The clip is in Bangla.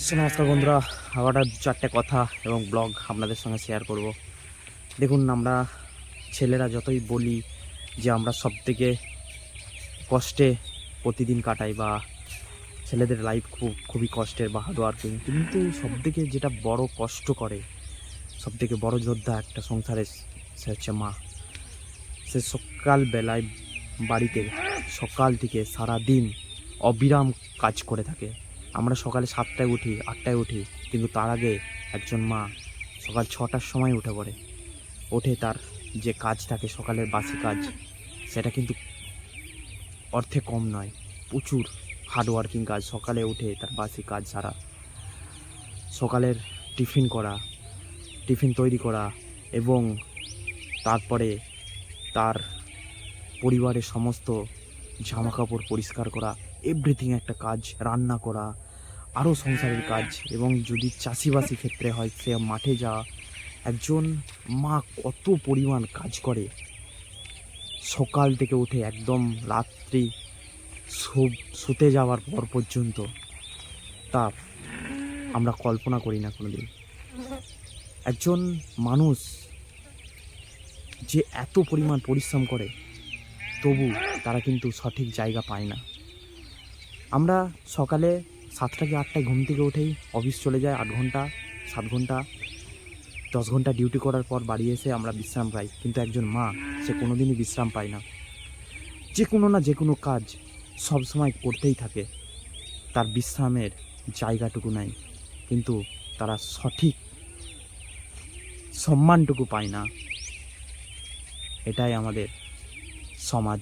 নমস্কার বন্ধুরা, আবার চারটে কথা এবং ব্লগ আপনাদের সঙ্গে শেয়ার করব। দেখুন, আমরা ছেলেরা যতই বলি যে আমরা সবথেকে কষ্টে প্রতিদিন কাটাই বা ছেলেদের লাইফ খুবই কষ্টের বা হার্ড ওয়ার্কিং, কিন্তু সবথেকে যেটা বড় কষ্ট করে, সবথেকে বড় যোদ্ধা একটা সংসারে, সে হচ্ছে মা। সে সকালবেলায় বাড়িতে সকাল থেকে সারা দিন অবিরাম কাজ করে থাকে। আমরা সকালে 7টায় উঠি, 8টায় উঠি, কিন্তু তার আগে একজন মা সকাল 6টার সময় উঠে পড়ে। উঠে তার যে কাজ থাকে সকালের বাসি কাজ, সেটা কিন্তু অর্থে কম নয়, প্রচুর হার্ডওয়ার্কিং কাজ। সকালে উঠে তার বাসি কাজ সারা, সকালের টিফিন তৈরি করা এবং তারপরে তার পরিবারের সমস্ত জামাকাপড় পরিষ্কার করা, এভরিথিং একটা কাজ, রান্না করা, আরও সংসারের কাজ। এবং যদি চাষিবাসি ক্ষেত্রে হয়, সে মাঠে যাওয়া। একজন মা কত পরিমাণ কাজ করে সকাল থেকে উঠে একদম রাত্রি শুতে যাওয়ার পর পর্যন্ত, তা আমরা কল্পনা করি না কোনোদিন। একজন মানুষ যে এত পরিমাণ পরিশ্রম করে, তবু তারা কিন্তু সঠিক জায়গা পায় না। আমরা সকালে 7টা কি 8টায় ঘুম থেকে উঠেই অফিস চলে যায়, 8 ঘন্টা 7 ঘন্টা 10 ঘন্টা ডিউটি করার পর বাড়ি এসে আমরা বিশ্রাম পাই। কিন্তু একজন মা, সে কোনো দিনই বিশ্রাম পায় না। যে কোনো কাজ সবসময় করতেই থাকে, তার বিশ্রামের জায়গাটুকু নাই, কিন্তু তারা সঠিক সম্মানটুকু পায় না। এটাই আমাদের সমাজ।